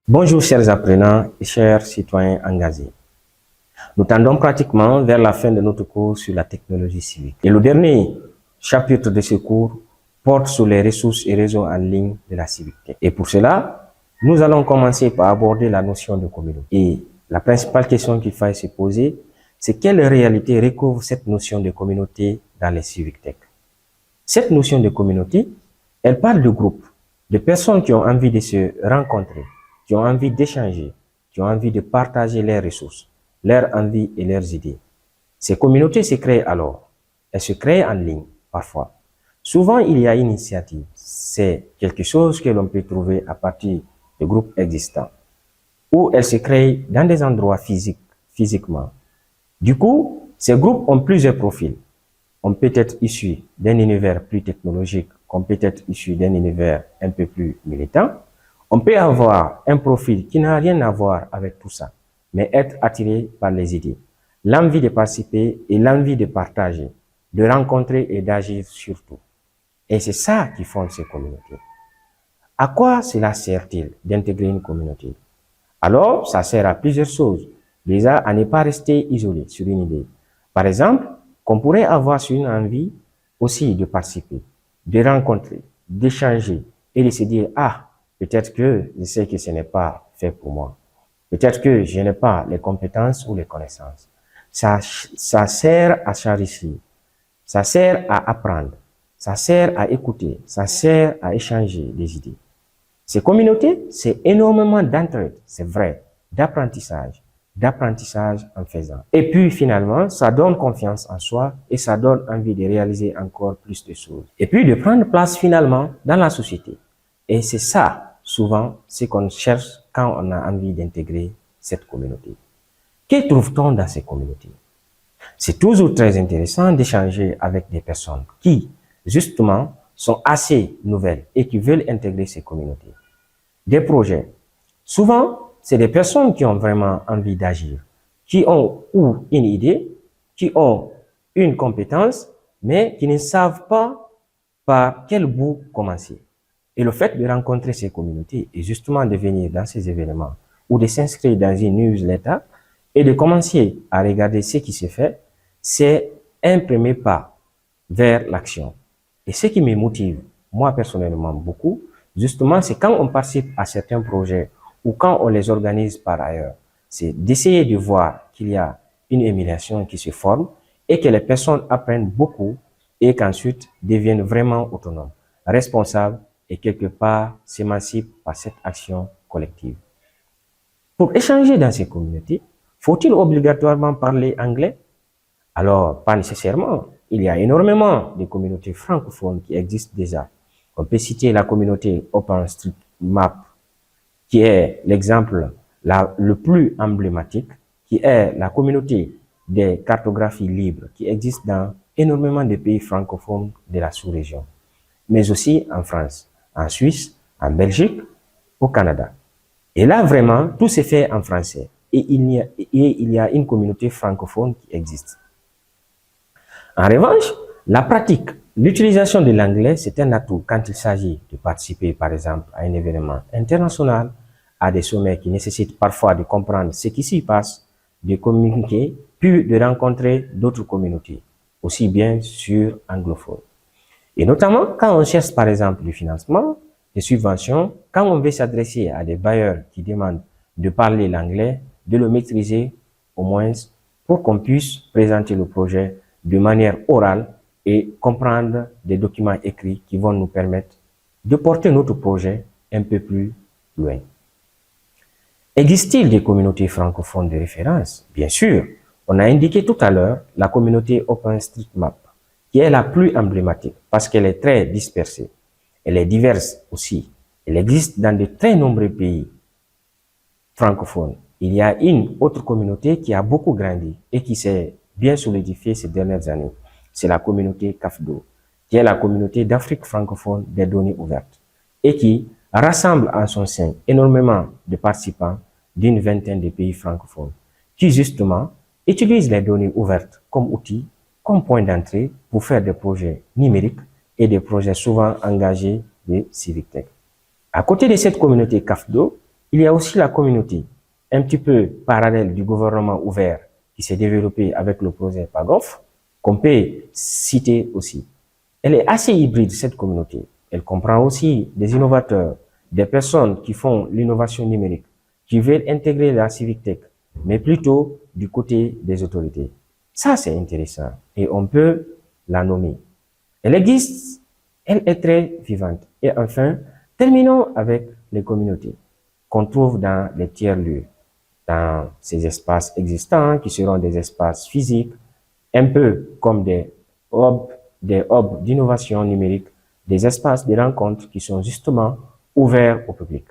Bonjour chers apprenants et chers citoyens engagés. Nous tendons pratiquement vers la fin de notre cours sur la technologie civique. Et le dernier chapitre de ce cours porte sur les ressources et réseaux en ligne de la civique. Et pour cela, nous allons commencer par aborder la notion de communauté. Et la principale question qu'il faille se poser, c'est quelle réalité recouvre cette notion de communauté dans les civic tech. Cette notion de communauté, elle parle de groupe, de personnes qui ont envie de se rencontrer, qui ont envie d'échanger, qui ont envie de partager leurs ressources, leurs envies et leurs idées. Ces communautés se créent alors. Elles se créent en ligne, parfois. Souvent, il y a une initiative. C'est quelque chose que l'on peut trouver à partir de groupes existants, ou elles se créent dans des endroits physiquement. Du coup, ces groupes ont plusieurs profils. On peut être issu d'un univers plus technologique, on peut être issu d'un univers un peu plus militant. On peut avoir un profil qui n'a rien à voir avec tout ça, mais être attiré par les idées, l'envie de participer et l'envie de partager, de rencontrer et d'agir surtout. Et c'est ça qui fonde ces communautés. À quoi cela sert-il d'intégrer une communauté? Alors, ça sert à plusieurs choses. Déjà, à ne pas rester isolé sur une idée. Par exemple, qu'on pourrait avoir sur une envie aussi de participer, de rencontrer, d'échanger et de se dire, ah, peut-être que je sais que ce n'est pas fait pour moi. Peut-être que je n'ai pas les compétences ou les connaissances. Ça sert à s'enrichir. Ça sert à apprendre. Ça sert à écouter. Ça sert à échanger des idées. Ces communautés, c'est énormément d'entraide, c'est vrai, d'apprentissage en faisant. Et puis finalement, ça donne confiance en soi et ça donne envie de réaliser encore plus de choses. Et puis de prendre place finalement dans la société. Et c'est ça, souvent, ce qu'on cherche quand on a envie d'intégrer cette communauté. Que trouve-t-on dans ces communautés? C'est toujours très intéressant d'échanger avec des personnes qui, justement, sont assez nouvelles et qui veulent intégrer ces communautés. Des projets. Souvent, c'est des personnes qui ont vraiment envie d'agir, qui ont ou une idée, qui ont une compétence, mais qui ne savent pas par quel bout commencer. Et le fait de rencontrer ces communautés et justement de venir dans ces événements ou de s'inscrire dans une newsletter et de commencer à regarder ce qui se fait, c'est un premier pas vers l'action. Et ce qui me motive, moi personnellement beaucoup, justement, c'est quand on participe à certains projets ou quand on les organise par ailleurs, c'est d'essayer de voir qu'il y a une émulation qui se forme et que les personnes apprennent beaucoup et qu'ensuite deviennent vraiment autonomes, responsables et quelque part s'émancipent par cette action collective. Pour échanger dans ces communautés, faut-il obligatoirement parler anglais? Alors, pas nécessairement. Il y a énormément de communautés francophones qui existent déjà. On peut citer la communauté OpenStreetMap, qui est l'exemple le plus emblématique, qui est la communauté des cartographies libres, qui existe dans énormément de pays francophones de la sous-région, mais aussi en France, en Suisse, en Belgique, au Canada. Et là, vraiment, tout se fait en français. Et il y a une communauté francophone qui existe. En revanche, la pratique, l'utilisation de l'anglais, c'est un atout quand il s'agit de participer, par exemple, à un événement international, à des sommets qui nécessitent parfois de comprendre ce qui s'y passe, de communiquer, puis de rencontrer d'autres communautés, aussi bien sur anglophone. Et notamment, quand on cherche, par exemple, du financement, des subventions, quand on veut s'adresser à des bailleurs qui demandent de parler l'anglais, de le maîtriser au moins pour qu'on puisse présenter le projet de manière orale et comprendre des documents écrits qui vont nous permettre de porter notre projet un peu plus loin. Existe-t-il des communautés francophones de référence? Bien sûr, on a indiqué tout à l'heure la communauté OpenStreetMap, qui est la plus emblématique parce qu'elle est très dispersée. Elle est diverse aussi. Elle existe dans de très nombreux pays francophones. Il y a une autre communauté qui a beaucoup grandi et qui s'est bien solidifiée ces dernières années. C'est la communauté CAFDO, qui est la communauté d'Afrique francophone des données ouvertes et qui rassemble en son sein énormément de participants d'une vingtaine de pays francophones qui justement utilisent les données ouvertes comme outil, comme point d'entrée pour faire des projets numériques et des projets souvent engagés de civic tech. À côté de cette communauté CAFDO, Il y a aussi la communauté, un petit peu parallèle du gouvernement ouvert qui s'est développé avec le projet PAGOF, qu'on peut citer aussi. Elle est assez hybride, cette communauté. Elle comprend aussi des innovateurs, des personnes qui font l'innovation numérique, qui veulent intégrer la civic tech, mais plutôt du côté des autorités. Ça, c'est intéressant et on peut la nommer. Elle existe, elle est très vivante. Et enfin, terminons avec les communautés qu'on trouve dans les tiers-lieux, dans ces espaces existants qui seront des espaces physiques, un peu comme des hubs d'innovation numérique, des espaces de rencontres qui sont justement ouverts au public,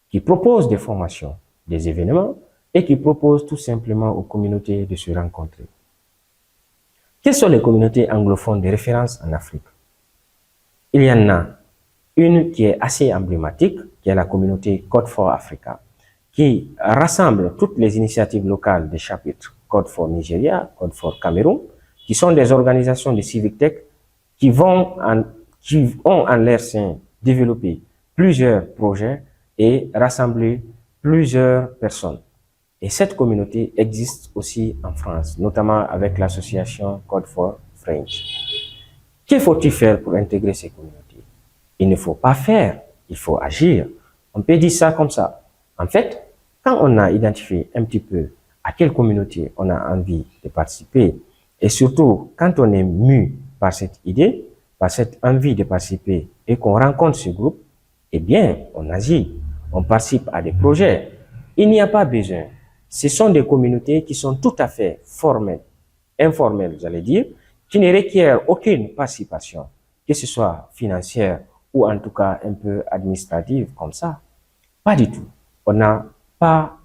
qui proposent des formations, des événements et qui proposent tout simplement aux communautés de se rencontrer. Quelles sont les communautés anglophones de référence en Afrique? Il y en a une qui est assez emblématique, qui est la communauté Code for Africa, qui rassemble toutes les initiatives locales des chapitres Code for Nigeria, Code for Cameroun, qui sont des organisations de civic tech qui ont en leur sein développé plusieurs projets et rassemblé plusieurs personnes. Et cette communauté existe aussi en France, notamment avec l'association Code for French. Que faut-il faire pour intégrer ces communautés? Il ne faut pas faire, il faut agir. On peut dire ça comme ça. En fait, quand on a identifié un petit peu à quelle communauté on a envie de participer, et surtout quand on est mu par cette idée, par cette envie de participer et qu'on rencontre ce groupe, eh bien, on agit, on participe à des projets. Il n'y a pas besoin. Ce sont des communautés qui sont tout à fait formelles, informelles, j'allais dire, qui ne requièrent aucune participation, que ce soit financière ou en tout cas un peu administrative comme ça. Pas du tout. On n'a pas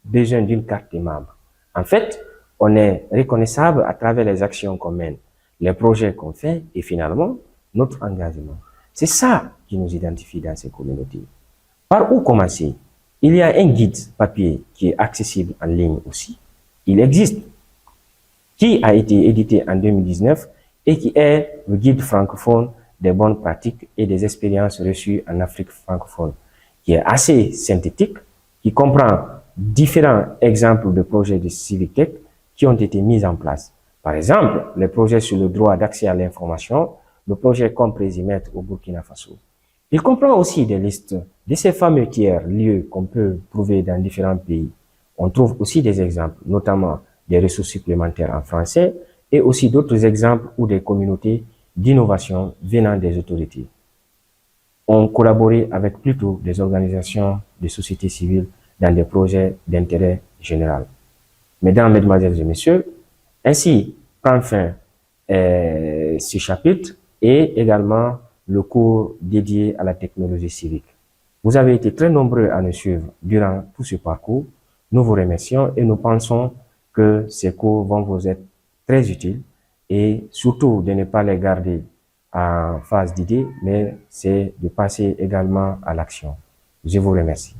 besoin d'une carte de membre. En fait, on est reconnaissable à travers les actions qu'on mène, les projets qu'on fait et finalement, notre engagement. C'est ça qui nous identifie dans ces communautés. Par où commencer? Il y a un guide papier qui est accessible en ligne aussi. Il existe, qui a été édité en 2019 et qui est le guide francophone des bonnes pratiques et des expériences reçues en Afrique francophone, qui est assez synthétique, qui comprend différents exemples de projets de civic tech qui ont été mis en place. Par exemple, les projets sur le droit d'accès à l'information, le projet Comprésimètre au Burkina Faso. Il comprend aussi des listes de ces fameux tiers-lieux qu'on peut trouver dans différents pays. On trouve aussi des exemples, notamment des ressources supplémentaires en français et aussi d'autres exemples ou des communautés d'innovation venant des autorités. On collaborait avec plutôt des organisations de société civile dans des projets d'intérêt général. Mesdames, Mesdemoiselles et Messieurs, ainsi prend fin ce chapitre et également le cours dédié à la technologie civique. Vous avez été très nombreux à nous suivre durant tout ce parcours. Nous vous remercions et nous pensons que ces cours vont vous être très utiles et surtout de ne pas les garder en phase d'idée, mais c'est de passer également à l'action. Je vous remercie.